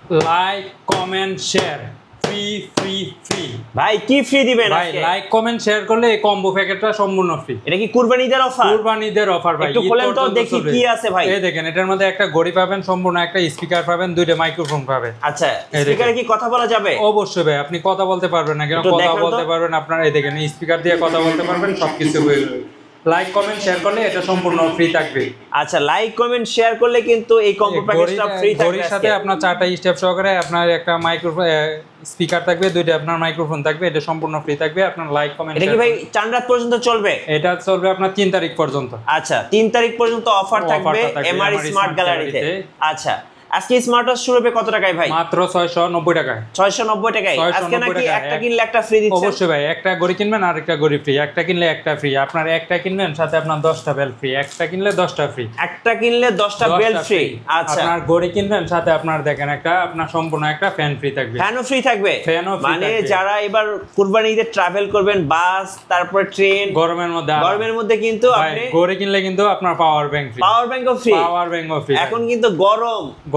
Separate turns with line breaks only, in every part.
Like comment share free free free.
ভাই কি free দিবেন
ভাই
আজকে?
লাইক কমেন্ট শেয়ার করলে এই কম্বো প্যাকেটটা সম্পূর্ণ ফ্রি।
এটা কি কুরবানিদের অফার?
কুরবানিদের অফার ভাই।
একটু খোলেন তো দেখি কি আছে ভাই।
এই দেখেন এটার মধ্যে একটা ঘড়ি পাবেন, সম্পূর্ণ একটা স্পিকার পাবেন, দুইটা মাইক্রোফোন পাবেন।
আচ্ছা স্পিকারে কি কথা বলা যাবে?
অবশ্যই ভাই, আপনি কথা বলতে পারবেন না কেন? কথা বলতে পারবেন আপনার। এই দেখেন স্পিকার দিয়ে কথা বলতে পারবেন, সবকিছু হয়ে যাবে। লাইক কমেন্ট শেয়ার করলে এটা সম্পূর্ণ ফ্রি থাকবে।
আচ্ছা লাইক কমেন্ট শেয়ার করলে কিন্তু এই কম্বো প্যাকেজটা ফ্রি থাকবে।
ঘড়ির সাথে আপনার 4টা স্টেপ সহকারে আপনার একটা মাইক্রোফোন স্পিকার থাকবে, দুইটা আপনার মাইক্রোফোন থাকবে, এটা সম্পূর্ণ ফ্রি থাকবে। আপনার লাইক কমেন্ট
এটা কি ভাই 4 রাত পর্যন্ত চলবে?
এটা চলবে আপনার 3 তারিখ পর্যন্ত।
আচ্ছা 3 তারিখ পর্যন্ত অফার থাকবে এমআর স্মার্ট গ্যালারিতে। আচ্ছা আজকে স্মার্ট ওয়াচ শুরু হবে কত টাকায় ভাই?
মাত্র 690 টাকায়।
690 টাকায়। আজকে নাকি একটা কিনলে একটা ফ্রি দিচ্ছেন?
অবশ্যই ভাই, একটা ঘড়ি কিনবেন আর একটা ঘড়ি ফ্রি, একটা কিনলে একটা ফ্রি। আপনার একটা কিনবেন সাথে আপনার 10টা বেল ফ্রি, একটা কিনলে 10টা ফ্রি,
একটা কিনলে 10টা বেল ফ্রি। আচ্ছা
আপনার ঘড়ি কিনবেন সাথে আপনার দেখেন একটা আপনার সম্পূর্ণ একটা ফ্যান ফ্রি থাকবে।
ফ্যানও ফ্রি থাকবে? মানে যারা এবার কুরবানি ঈদে ট্রাভেল করবেন, বাস তারপর ট্রেন, গরমের মধ্যে কিন্তু আপনি
ঘড়ি কিনলে কিন্তু আপনার পাওয়ার ব্যাংক ফ্রি।
পাওয়ার ব্যাংকও ফ্রি।
পাওয়ার ব্যাংকও ফ্রি।
এখন কিন্তু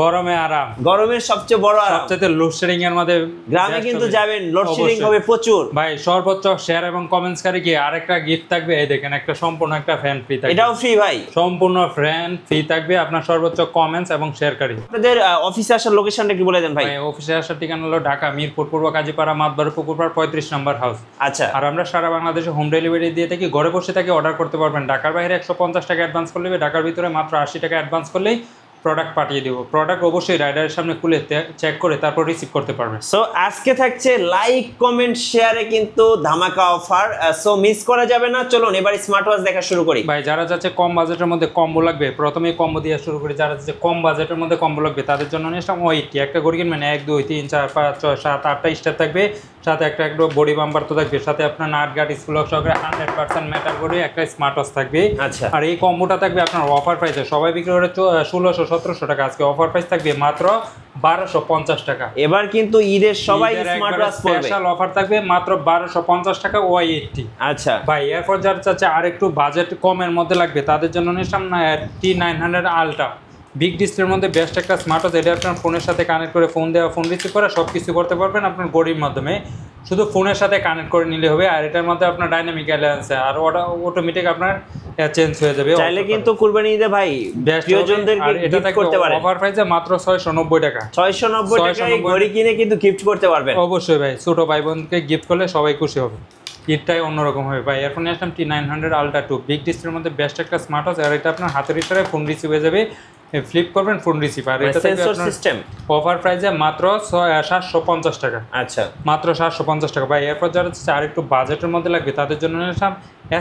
গরমে আরাম,
গরমের সবচেয়ে বড় আরাম।
সবচেয়ে লোডশেডিং এর মধ্যে
গ্রামে কিন্তু যাবেন, লোডশেডিং হবে প্রচুর।
ভাই সর্বোচ্চ শেয়ার এবং কমেন্টস কারি কি আরেকটা গিফট থাকবে। এই দেখেন একটা সম্পূর্ণ একটা ফ্যান ফ্রি থাকবে।
এটাও ফ্রি ভাই? সম্পূর্ণ
ফ্যান ফ্রি থাকবে আপনার সর্বোচ্চ কমেন্টস এবং শেয়ার কারি।
আপনাদের অফিসে আসার লোকেশনটা একটু বলে দেন ভাই।
অফিসে আসার ঠিকানা হলো ঢাকা মিরপুর পূর্ব কাজীপাড়া মাতবাড়ি পুকুরপাড় 35 নম্বর হাউস।
আচ্ছা
আর আমরা সারা বাংলাদেশে হোম ডেলিভারি দিয়ে থাকি। ঘরে বসে থেকে অর্ডার করতে পারবেন। ঢাকার বাইরে 150 টাকা অ্যাডভান্স করলে, ঢাকার ভিতরে মাত্র 80 টাকা অ্যাডভান্স করলেই প্রোডাক্ট পাঠিয়ে দেব। প্রোডাক্ট অবশ্যই রাইডারের সামনে খুলে চেক করে তারপর রিসিভ করতে পারবেন।
সো আজকে থাকছে লাইক কমেন্ট শেয়ারে কিন্তু ধামাকা অফার, সো মিস করা যাবে না। চলুন এবার স্মার্ট ওয়াচ দেখা শুরু করি।
ভাই যারা যাচ্ছে কম বাজেটের মধ্যে কম্বো লাগবে, প্রথমেই কম্বো দিয়ে শুরু করি। যারা যাচ্ছে কম বাজেটের মধ্যে কম্বো লাগবে তাদের জন্য নিলাম ওইটি একটা ঘড়ি কিনবেন 1 2 3 4 5 6 7 8টা স্টেপ থাকবে, সাথে একটা বডি বাম্পার তো থাকবে, সাথে আপনার নাট গার্ড স্কুল সহকারে 100% মেটাল করে একটা স্মার্ট ওয়াচ থাকবে।
আচ্ছা
আর এই কম্বোটা থাকবে আপনার অফার প্রাইসে। সবাই বিক্রি করে 1600-1700 টাকা, আজকে অফার প্রাইস থাকবে মাত্র 1250 টাকা।
এবার কিন্তু ঈদের সবাই স্মার্ট ওয়াচ পড়বে,
স্পেশাল অফার থাকবে মাত্র 1250 টাকা ওয়াই80।
আচ্ছা
ভাই এরপর যারা চাচ্ছে আর একটু বাজেট কমের মধ্যে লাগবে তাদের জন্য নিলাম T900 আলট্রা। বিগ ডিসপ্লের মধ্যে বেস্ট একটা স্মার্ট ওয়াচ। এটা আপনার ফোনের সাথে কানেক্ট করে ফোন দেওয়া, ফোন রিসিভ করা সব কিছু করতে পারবেন আপনার ঘড়ির মাধ্যমে। শুধু ফোনের সাথে কানেক্ট করে নিলে হবে। আর এটার মধ্যে আপনার ডাইনামিক অ্যালায়েন্স আর ওটা অটোমেটিক আপনার চেঞ্জ হয়ে যাবে।
চাইলে কিন্তু কুরবানি ঈদে ভাই প্রিয়জনদেরকে গিফট করতে পারেন।
অফার প্রাইসে মাত্র 690 টাকা।
690 টাকায় ঘড়ি কিনে কিন্তু গিফট করতে পারবেন।
অবশ্যই ভাই, ছোট ভাই বোনকে গিফট করলে সবাই খুশি হবে। ঈদটাই অন্যরকম হবে ভাই। এরপর নিয়ে আসলাম T900 আলট্রা 2। বিগ ডিসপ্লের মধ্যে বেস্ট একটা স্মার্ট ওয়াচ। আর এটা আপনার হাতের ইশারায় ফোন রিসিভ হয়ে যাবে, ফ্লিপ করবেন ফোন রিসিভ। আর এটা
সেন্সর সিস্টেম।
অফার প্রাইসে মাত্র 750 টাকা।
আচ্ছা
মাত্র 750 টাকা ভাই। এরপর যারা আর একটু বাজেটের মধ্যে লাগবে তাদের জন্য নিলাম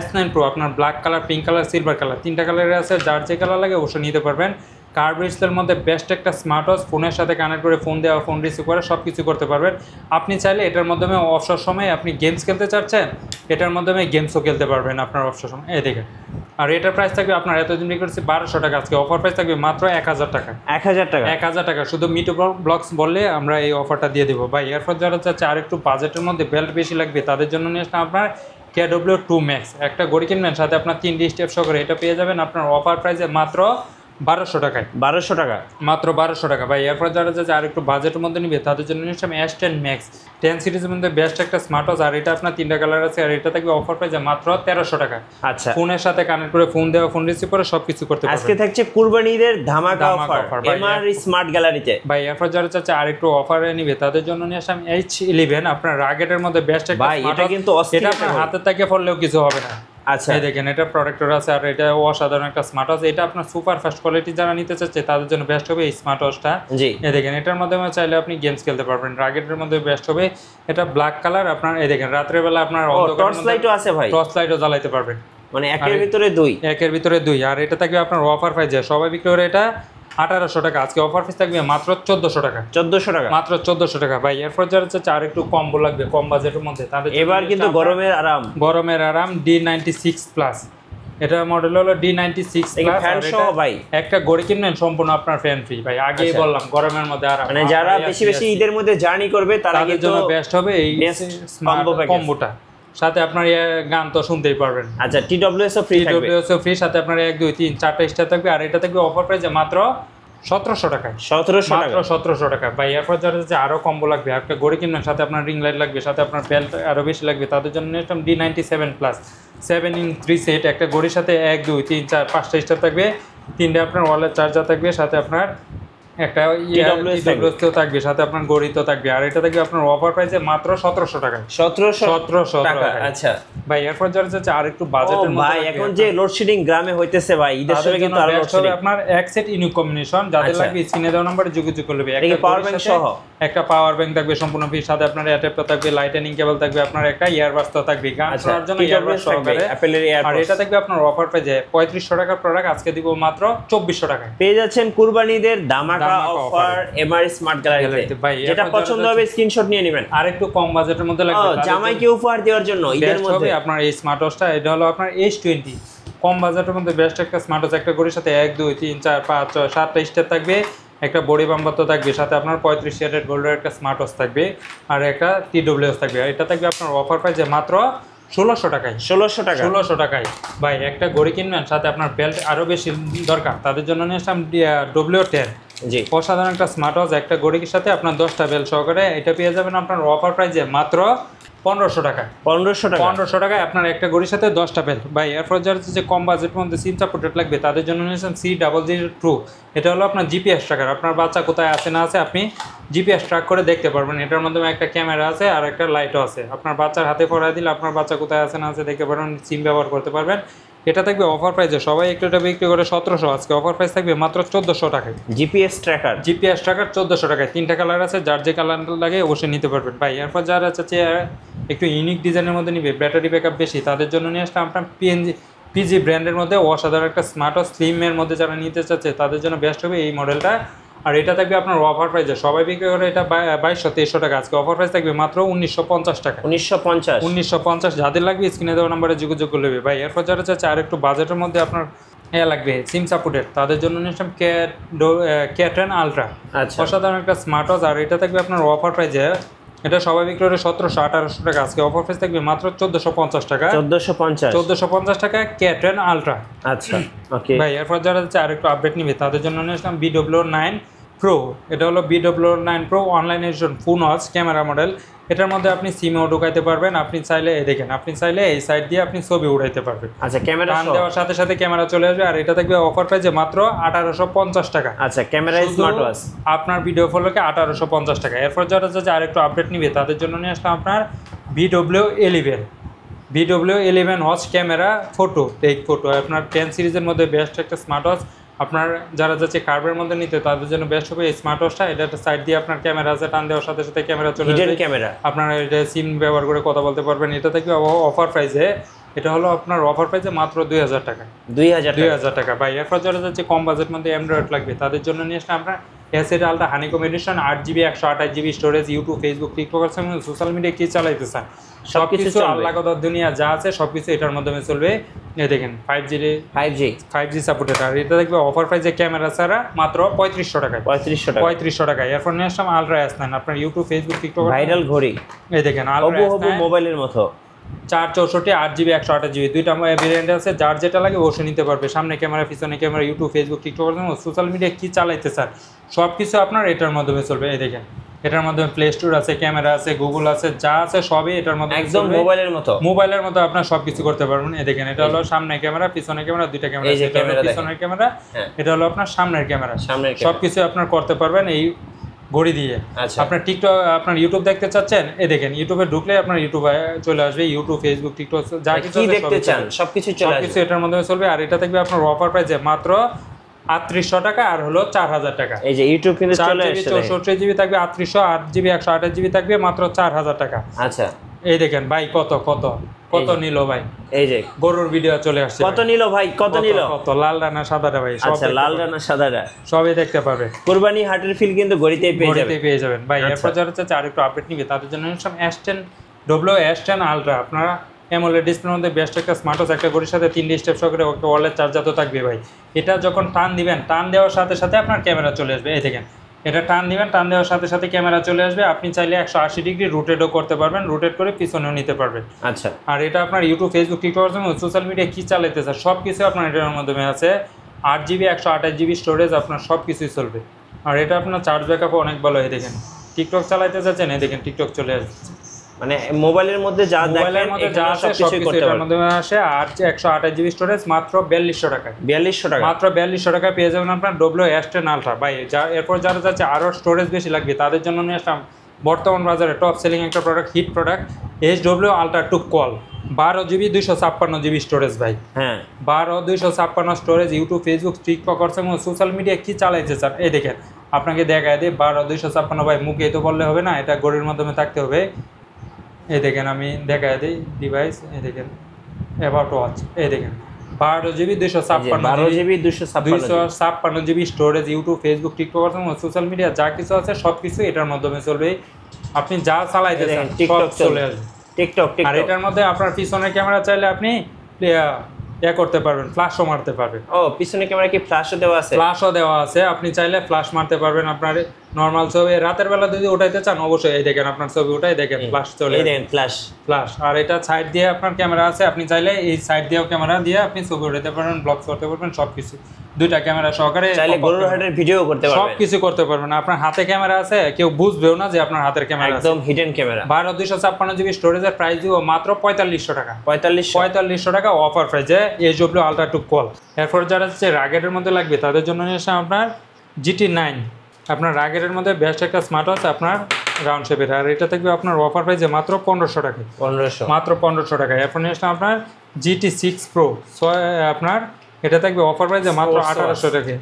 S9 Pro। আপনার black colour, pink colour, silver colour, 3টা কালারে আছে। যার যে কালার লাগে অবশ্যই নিতে পারবেন। কার্ভ ডিসপ্লের মধ্যে বেস্ট একটা স্মার্ট ওয়াচ। ফোনের সাথে কানেক্ট করে ফোন দেওয়া, ফোন রিসিভ করে সব কিছু করতে পারবেন। আপনি চাইলে এটার মাধ্যমে অবসর সময় আপনি গেমস খেলতে চাচ্ছেন, এটার মাধ্যমে গেমসও খেলতে পারবেন আপনার অবসর সময়। এই দেখেন। আর এটার প্রাইস থাকবে আপনার এতদিন বিক্রি করছি 1200 টাকা, আজকে অফার প্রাইস থাকবে মাত্র 1000 টাকা।
1000 টাকা?
1000 টাকা শুধু মিটু ব্লগস বললে আমরা এই অফারটা দিয়ে দেবো ভাই। এরপর যারা চাচ্ছে আর একটু বাজেটের মধ্যে বেল্ট বেশি লাগবে তাদের জন্য নিয়ে আসলাম আপনার KW2 Max। একটা ঘড়ি কিনবেন সাথে আপনার 3টি স্টেপ সহ করে এটা পেয়ে যাবেন আপনার অফার প্রাইসে মাত্র 1200 টাকায়।
1200 টাকা?
মাত্র 1200 টাকা ভাই। এরপর যারা যাচ্ছে আর একটু বাজেটের মধ্যে নিবে তাদের জন্য নিলাম S10 Max। 10 সিরিজের মধ্যে বেস্ট একটা স্মার্ট ওয়াচ। আর এটা আপনার 3টা কালার আছে। আর এটা থাকবে অফার প্রাইসে মাত্র 1300 টাকা।
আচ্ছা
ফোনের সাথে কানেক্ট করে ফোন দেওয়া, ফোন রিসিভ করে সব কিছু করতে পারবেন।
আজকে থাকছে কুরবানি ঈদের ধামাকা অফার এমআর স্মার্ট গ্যালারিতে।
ভাই এরপর যারা চাচ্ছে আর একটু অফারে নিবে তাদের জন্য নিয়ে আসলাম H11। আপনার রাগেটের মধ্যে বেস্ট একটা
ভাই এটা কিন্তু
এটা আপনার হাতের থেকে পড়লেও কিছু হবে না।
আচ্ছা
এই দেখেন এটা প্রোটেক্টর আছে। আর এটা অসাধারণ একটা স্মার্ট ওয়াচ। এটা আপনার সুপার ফাস্ট কোয়ালিটি যারা নিতে চাচ্ছে তাদের জন্য বেস্ট হবে এই স্মার্ট ওয়াচটা।
জি
এই দেখেন এটার মাধ্যমে চাইলে আপনি গেমস খেলতে পারবেন। রাগেটের মধ্যে বেস্ট হবে। এটা ব্ল্যাক কালার। আপনার এই দেখেন রাতের বেলা আপনার
টর্চ লাইটও আছে ভাই?
টর্চ লাইটও জ্বালাইতে পারবেন।
মানে একের ভিতরে দুই?
একের ভিতরে দুই। আর এটা থাকবে আপনার অফার প্রাইসে সবাই বিক্রি করে এটা 1800 টাকা, আজকে অফার প্রাইস থাকবে মাত্র 1400 টাকা।
1400 টাকা?
মাত্র 1400 টাকা ভাই। এরপর যারা চাচ্ছে আর একটু কম্বো লাগবে কম বাজেটের মধ্যে তাদের
এবার কিন্তু গরমের আরাম।
গরমের আরাম D96 প্লাস। এটা মডেল হলো D96 প্লাস।
ফ্যান সহ ভাই
একটা ঘড়ি কিনবেন সম্পূর্ণ আপনার ফ্যান ফ্রি ভাই। আগেই বললাম গরমের মধ্যে আরাম।
মানে যারা বেশি বেশি ঈদের মধ্যে জার্নি করবে তাদের জন্য
বেস্ট হবে এই কম্বোটা। সাথে আপনার গান তো শুনতেই পারবেন।
আচ্ছা TWS ও ফ্রি থাকবে?
TWS ও ফ্রি, সাথে আপনার 1 2 3 4টা স্টার থাকবে। আর এটা থাকবে অফার প্রাইসে মাত্র 1700 টাকায়।
1700 টাকা,
মাত্র 1700 টাকা ভাই। এরপর যারা যে আরো কম্বো লাগবে, একটা ঘড়ি কিনবেন, সাথে আপনার রিং লাইট লাগবে, সাথে আপনার বেল্ট আরো বেশি লাগবে, তাদের জন্য নিলাম D97 প্লাস 7-in-3 সেট। একটা ঘড়ির সাথে 1 2 3 4 5টা স্টার থাকবে, 3টে আপনার ওয়ালেট চার্জার থাকবে, সাথে আপনার একটা TWS থাকবে, সাথে আপনার ঘড়ি তো থাকবে। আর এটা থাকবে আপনার অফার প্রাইসে মাত্র 1700 টাকায়।
1700 টাকা। আচ্ছা
ভাই এরপর যারা যাচ্ছে আর একটু বাজেটের মধ্যে,
ভাই এখন যে লোডশেডিং গ্রামে হইতেছে ভাই, ঈদের সময় কিন্তু আরো লোডশেডিং।
আপনার এক সেট ইউনিক কম্বিনেশন, যাদের লাগবে স্ক্রিনে দেওয়া নম্বরে যোগাযোগ করবে।
একটা পাওয়ার ব্যাংক সহ,
একটা পাওয়ার ব্যাংক থাকবে সম্পূর্ণ ফ্রি, সাথে আপনার অ্যাডাপ্টার থাকবে, লাইটেনিং কেবল থাকবে, আপনার একটা ইয়ারবাডস তো থাকবে গান শোনার জন্য ইয়ারবাডস সহকারে অ্যাপেলের ইয়ারবাডস। আর এটা থাকবে আপনার অফার প্রাইসে 3500 টাকার প্রোডাক্ট আজকে দিব মাত্র 2400 টাকায়।
পেয়ে যাচ্ছেন কুরবানিদের ধামাকা অফার এমআর স্মার্ট গ্যালারিতে। যেটা পছন্দ হবে স্ক্রিনশট নিয়ে নেবেন।
আর একটু কম বাজেটের মধ্যে লাগবে
জামাইকে উপহার দেওয়ার জন্য ঈদের মধ্যে
আপনার এই স্মার্ট ওয়াচটা, এটা হলো আপনার S20, কম বাজেটের মধ্যে বেস্ট একটা স্মার্ট ওয়াচ। একটা ঘড়ির সাথে 1 2 3 4 5 6 7টা স্টেপ থাকবে, একটা বডি বাম্পার তো থাকবে, সাথে আপনার 35 ক্যারেট গোল্ডের একটা স্মার্ট ওয়াচ থাকবে, আর একটা TWS থাকবে। এটা থাকবে আপনার অফার প্রাইসে মাত্র 1600 টাকায়।
1600 টাকা,
1600 টাকায় ভাই। একটা ঘড়ি কিনবেন, সাথে আপনার বেল্ট আরো বেশি দরকার, তাদের জন্য নিয়ে আসলাম W10।
জি,
অসাধারণ একটা স্মার্ট ওয়াচ, একটা ঘড়ির সাথে আপনার 10টা বেল্ট সহকারে। এটা পেয়ে যাবেন আপনার অফার প্রাইসে মাত্র 1500 টাকা।
1500 টাকা,
1500 টাকায় আপনার একটা ঘড়ির সাথে 10টা বেল্ট। ভাই এরপর যারা যে কম বাজেটের মধ্যে সিম সাপোর্টেড লাগবে, তাদের জন্য নিয়েছেন C002। এটা হলো আপনার জিপিএস ট্র্যাকার। আপনার বাচ্চা কোথায় আছে না আছে আপনি জিপিএস ট্র্যাক করে দেখতে পারবেন। এটার মাধ্যমে একটা ক্যামেরা আছে আর একটা লাইটও আছে। আপনার বাচ্চার হাতে পড়ায় দিলে আপনার বাচ্চা কোথায় আছে না আছে দেখতে পারবেন, সিম ব্যবহার করতে পারবেন। এটা থাকবে অফার প্রাইসে, সবাই একটা বিক্রি করে 1700, আজকে অফার প্রাইস থাকবে মাত্র 1400 টাকায়।
জিপিএস ট্র্যাকার
1400 টাকায়। 3টা কালার আছে, যার যে কালার লাগে অবশ্যই নিতে পারবেন ভাই। এরপর যারা চাচ্ছে একটু ইউনিক ডিজাইনের মধ্যে নিবে, ব্যাটারি ব্যাকআপ বেশি, তাদের জন্য নিয়ে আসলে আপনার পিজি ব্র্যান্ডের মধ্যে অসাধারণ একটা স্মার্ট ও স্লিমের মধ্যে যারা নিতে চাচ্ছে তাদের জন্য বেস্ট হবে এই মডেলটা। আর এটা থাকবে আপনার অফার প্রাইসে, সবাই বিক্রি করে এটা 2200-2300 টাকা, আজকে অফার প্রাইস থাকবে মাত্র 1950 টাকা। 1950 যাদের লাগবে স্ক্রিনে দেওয়া নাম্বারে যোগাযোগ করলে ভাই। এরপর যারা চাচ্ছে আর একটু বাজেটের মধ্যে আপনার লাগবে সিম সাপোর্টেড, তাদের জন্য নিলাম K10 আলট্রা। অসাধারণ একটা স্মার্ট ওয়াচ, আর এটা থাকবে আপনার অফার প্রাইসে, এটা সবাই বিক্রি করে 1700-1800 টাকা, আজকে অফার প্রাইস থাকবে মাত্র 1450 টাকা। 1450 টাকা K10 আলট্রা।
আচ্ছা ওকে
ভাই। এরপর যারা হচ্ছে আরেকটু আপডেট নিবে, তাদের জন্য নিলাম BW9 Pro। এটা হলো BW9 Pro online addition full watch camera model. এটার মধ্যে আপনি সিমও ঢুকাইতে পারবেন, আপনি চাইলে দেখেন, আপনি চাইলে এই সাইড দিয়ে আপনি ছবি উঠাইতে পারবেন।
আচ্ছা, ক্যামেরা
টান দেওয়ার সাথে সাথে ক্যামেরা চলে আসবে। আর এটা থাকবে অফার প্রাইসে মাত্র 1850 টাকা।
আচ্ছা, ক্যামেরা স্মার্ট ওয়াচ
আপনার ভিডিও ফলোকে 1850 টাকা। এরপর যারা যাচ্ছে আরেকটু আপডেট নিবে, তাদের জন্য নিয়ে আসলাম আপনার BW11 watch camera photo take photo. আপনার 10 সিরিজের মধ্যে বেস্ট একটা স্মার্ট ওয়াচ। আপনার যারা যাচ্ছে কার্ভের মধ্যে নিতে, তাদের জন্য বেস্ট হবে এই স্মার্ট ওয়াচটা। এটা একটা সাইড দিয়ে আপনার ক্যামেরা আছে, টান দেওয়ার সাথে সাথে ক্যামেরা চলে আসবে,
ক্যামেরা
আপনার এটা সিম ব্যবহার করে কথা বলতে পারবেন। এটা থেকে অফার প্রাইসে, এটা হলো আপনার অফার প্রাইসে মাত্র 2000 টাকা। 2000 টাকা ভাই। এরপর যারা যাচ্ছে কম বাজেট মধ্যে অ্যান্ড্রয়েড লাগবে, তাদের জন্য নিয়ে আসলে আমরা S8 ultra honeycomb edition, 8GB 128GB storage, YouTube Facebook TikTok আছে, সোশ্যাল মিডিয়া কি চালাইতে চান সবকিছু আল্লাহ কথা দুনিয়া যা আছে সবকিছু এটার মাধ্যমে চলবে। এই দেখেন 5G সাপোর্টেড। আর এটা দেখবে অফার প্রাইসে ক্যামেরা ছাড়া মাত্র 3500 টাকায়। 3500 টাকায়। এরপর নিয়ে আসলাম আলট্রা S9, আপনার ইউটিউব ফেসবুক টিকটক
ভাইরাল ঘড়ি।
এই দেখেন আলট্রা S9
মোবাইলের মতো
464 8GB 128GB, দুইটা ভেরিয়েন্ট আছে, যার যেটা লাগে অবশ্যই নিতে পারবে। সামনে ক্যামেরা, পিছনে camera, YouTube Facebook TikTok social media কি চালাইতে স্যার সব কিছু আপনার এটার মাধ্যমে চলবে। এই দেখেন এটার মাধ্যমে প্লে স্টোর আছে, ক্যামেরা আছে, গুগল আছে, যা আছে সবই এটার মধ্যে
একদম মোবাইলের মতো
আপনার সবকিছু করতে পারবেন। এই দেখেন এটা হলো সামনে ক্যামেরা, পিছনে ক্যামেরা, দুইটা ক্যামেরা, পিছনের ক্যামেরা, এটা হলো আপনার সামনের ক্যামেরা, সবকিছু আপনার করতে পারবেন এই ঘড়ি দিয়ে। আপনার টিকটক, আপনার ইউটিউব দেখতে চাচ্ছেন, এই দেখেন ইউটিউবে ঢুকলে আপনার ইউটিউবে চলে আসবে, ইউটিউব ফেসবুক টিকটক যা কিছু
দেখতে চান সবকিছু
এটার মধ্যে চলবে। আর এটা থাকবে আপনার অফার প্রাইসে মাত্র 3800 টাকা, আর হলো 4000 টাকা।
এই যে ইউটিউব কিন্তু চলে আসছে,
64GB থাকবে 3800, 8GB 128GB থাকবে মাত্র 4000 টাকা।
আচ্ছা
এই দেখেন ভাই কত নিল ভাই,
এই যে
গরুর ভিডিও চলে আসছে,
কত নিল ভাই, কত
লাল রানা সাদাটা ভাই,
আচ্ছা লাল রানা সাদাটা
সবই দেখতে পারবে।
কুরবানি হাটের ফিল কিন্তু গড়িতেই পেয়ে যাবেন
ভাই। এরপর যারা চাচ্ছে আরেকটু আপডেট নিবে, তাদের জন্য S10 আলট্রা। আপনারা অ্যামোলেড ডিসপ্লের মধ্যে বেস্ট একটা স্মার্ট ওয়াচ, একটা ঘড়ির সাথে 3 স্টেপ সহকারে একটা ওয়ালেট চার্জার তো থাকবে ভাই। এটা যখন টান দিবেন, টান দেওয়ার সাথে সাথে আপনার ক্যামেরা চলে আসবে। এই দেখেন এটা টান দিবেন, টান দেওয়ার সাথে সাথে ক্যামেরা চলে আসবে। আপনি চাইলে 180 ডিগ্রি রোটেটও করতে পারবেন, রোটেট করে পিছনেও নিতে পারবেন।
আচ্ছা,
আর এটা আপনার YouTube Facebook TikTok social media কি চালাইতে স্যার সব কিছু আপনার এটার মাধ্যমে আছে। 8GB 128GB স্টোরেজ, আপনার সব কিছুই চলবে। আর এটা আপনার চার্জ ব্যাকআপও অনেক ভালো। এই দেখেন টিকটক চালাইতে যাচ্ছেন, এই দেখেন টিকটক চলে আসছে।
মানে মোবাইলের মধ্যে যা দেখেন এটার সবকিছুই করতে পারবেন।
এটার মধ্যে আসে। আর 128GB স্টোরেজ মাত্র 4200 টাকায়।
4200 টাকা
মাত্র 4200 টাকায় পেয়ে যাবেন আপনার WS10 আলট্রা। ভাই এরপর যারা যাচ্ছে আরও স্টোরেজ বেশি লাগবে তাদের জন্য নিয়ে আসলাম বর্তমান বাজারে টপ সেলিং একটা product, hit product, HW ultra 2 call. 12GB 256GB storage ভাই।
হ্যাঁ
12 256 স্টোরেজ। ইউটিউব, ফেসবুক, টিকটক করছে, সোশ্যাল মিডিয়া কি চালাইছে স্যার, এই দেখেন আপনাকে দেখায় দিই। 12 256 ভাই, মুখে তো বললে হবে না, এটা ঘড়ির মাধ্যমে থাকতে হবে। এই দেখেন আমি দেখায় দিই ডিভাইস, এই দেখেন অ্যাবাউট ওয়াচ, এই দেখেন 12GB 256GB storage. YouTube, Facebook, TikTok social media যা কিছু আছে সব কিছু এটার মাধ্যমে চলবে। আপনি যা চালাইতে চান সব চলে আসবে
টিকটক।
আর এটার মধ্যে আপনার পিছনের ক্যামেরা চাইলে আপনি করতে পারবেন, ফ্ল্যাশও মারতে পারবেন।
ও পিছনে ক্যামেরা কি ফ্ল্যাশও দেওয়া আছে?
ফ্ল্যাশও দেওয়া আছে, আপনি চাইলে ফ্ল্যাশ মারতে পারবেন। আপনার নরমাল ছবি রাতের বেলা যদি উঠাইতে চান অবশ্যই এই দেখেন আপনার ছবি উঠাই দেখেন ফ্ল্যাশ চলে,
এই দেখেন ফ্ল্যাশ।
আর এটা সাইড দিয়ে আপনার ক্যামেরা আছে, আপনি চাইলে এই সাইড দিয়েও ক্যামেরা দিয়ে আপনি ছবি উঠাতে পারবেন, ব্লগ করতে পারবেন, সবকিছু দুইটা ক্যামেরা সহকারে
চাইলে গরুর হাটের ভিডিও করতে পারবেন,
সবকিছু করতে পারবেন। আপনার হাতে ক্যামেরা আছে, কেউ বুঝবেও না যে আপনার হাতের ক্যামেরা আছে,
একদম হিডেন ক্যামেরা।
12 256GB স্টোরেজের প্রাইস দিব মাত্র 4500 টাকা।
4500
টাকা অফার প্রাইসে HW আলট্রা 2 কল। এরপর যারা হচ্ছে রাগেটের মধ্যে লাগবে তাদের জন্য নিয়ে আসে আপনার GT9। আপনার রাগেটের মধ্যে বেস্ট একটা স্মার্ট ওয়াচ আপনার রাউন্ড শেপের। আর এটা থাকবে আপনার অফার প্রাইসে মাত্র 1500 টাকা। মাত্র 1500 টাকা। এরপর নিয়ে আসলাম আপনার GT6 Pro, আপনার এটা থাকবে অফার প্রাইসে মাত্র 1800 টাকা।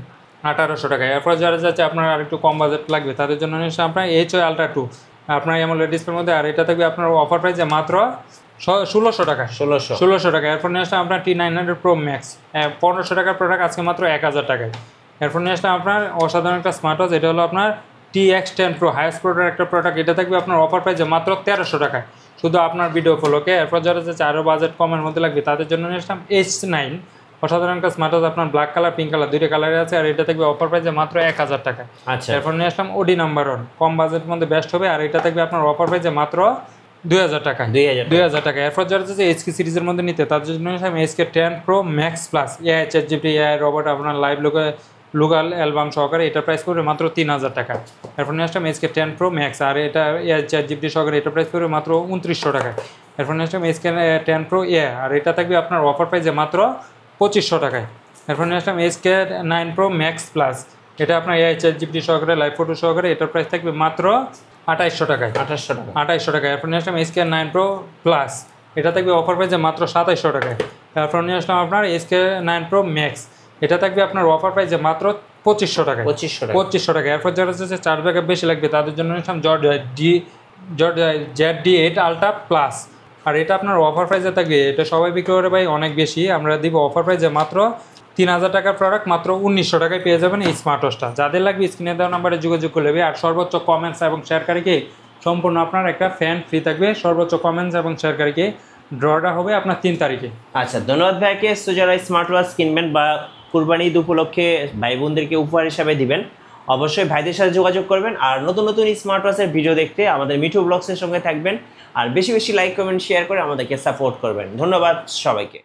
1800 টাকা। এরপর যারা যাচ্ছে আপনার আর একটু কম বাজেট লাগবে তাদের জন্য নিয়ে আসে আপনার HY আলট্রা 2 আপনার AMOLED ডিসপ্লের মধ্যে। আর এটা থাকবে আপনার অফার প্রাইসে মাত্র 1600 টাকা। 1600 টাকা। এরপর নিয়ে আসলাম আপনার T900 Pro Max, 1500 টাকার প্রোডাক্ট আজকে মাত্র 1000 টাকায়। এরপর নিয়ে আসলাম আপনার অসাধারণ একটা স্মার্ট ওয়াচ, এটা হলো আপনার TX10 Pro, হাইয়েস্ট প্রোডাক্ট একটা প্রোডাক্ট। এটা থাকবে আপনার অফার প্রাইসে মাত্র 1300 টাকায় শুধু আপনার ভিডিও ফলোকে। এরপর যারা যাচ্ছে আরও বাজেট কমের মধ্যে লাগবে তাদের জন্য নিয়ে আসলাম H9, অসাধারণ একটা স্মার্ট ওয়াচ। আপনার ব্ল্যাক কালার, পিঙ্ক কালার দুইটা কালারে আছে। আর এটা থাকবে অফার প্রাইসে মাত্র 1000 টাকা।
আচ্ছা।
এরপর নিয়ে আসলাম OD নাম্বার 1, কম বাজেটের মধ্যে বেস্ট হবে। আর এটা থাকবে আপনার অফার প্রাইসে মাত্র 2000 টাকা। 2000 টাকা। এরপর যারা যাচ্ছে HK সিরিজের মধ্যে নিতে তাদের জন্য HK10 Pro Max Plus, AI ChatGPT, AI robot, আপনার লাইভ লোকাল অ্যালবাম সহকারে। এটা প্রাইস পড়বে মাত্র 3000 টাকা। এরপর নিয়ে আসলাম HK10 Pro Max, আর এটা AI ChatGPT সহকারে। এটা প্রাইস পড়বে মাত্র 2900 টাকা। এরপর নিয়ে আসলাম HK10 Pro AI, আর এটা থাকবে আপনার অফার প্রাইসে মাত্র 2500 টাকায়। এরপর নিয়ে আসলাম HK9 Pro Max Plus, এটা আপনার AI ChatGPT সহকারে, লাইভ ফটো সহকারে। এটার প্রাইস থাকবে মাত্র 2800 টাকায়। 2800 টাকা। এরপর নিয়ে আসলাম HK9 Pro Plus, এটা থাকবে অফার প্রাইসে মাত্র 2700 টাকায়। তারপর নিয়ে আসলাম আপনার HK9 Pro Max, এটা থাকবে আপনার অফার প্রাইসে মাত্র 2500 টাকায়। 2500 টাকা। এরপর যারা হচ্ছে চার্জ ব্যাকআপ বেশি লাগবে তাদের জন্য নিলাম ZD8 আলট্রা প্লাস, আর এটা আপনার অফার প্রাইসে থাকবে, এটা সবাই বিক্রি করে ভাই অনেক বেশি, আমরা দিব অফার প্রাইসে মাত্র 3000 টাকার প্রোডাক্ট মাত্র 1900 টাকায় পেয়ে যাবেন এই স্মার্ট ওয়াচটা। যাদের লাগবে স্ক্রিনে দেওয়া নাম্বারে যোগাযোগ করে নেবে। আর সর্বোচ্চ কমেন্টস এবং শেয়ারকারীকে সম্পূর্ণ আপনার একটা ফ্যান ফ্রি থাকবে। সর্বোচ্চ কমেন্টস এবং শেয়ারকারীকে ড্রটা হবে আপনার 3 তারিখে।
আচ্ছা, ধন্যবাদ ভাইকে। সো যারা স্মার্ট ওয়াচ কিনবেন বা কুরবানি ঈদ উপলক্ষে ভাই বোনদেরকে উপহার হিসাবে দিবেন, অবশ্যই ভাইদের সাথে যোগাযোগ করবেন। আর নতুন নতুন স্মার্ট ওয়াচের ভিডিও দেখতে আমাদের মিঠু ব্লগসের সঙ্গে থাকবেন। আর বেশি বেশি লাইক, কমেন্ট, শেয়ার করে আমাদেরকে সাপোর্ট করবেন। ধন্যবাদ সবাইকে।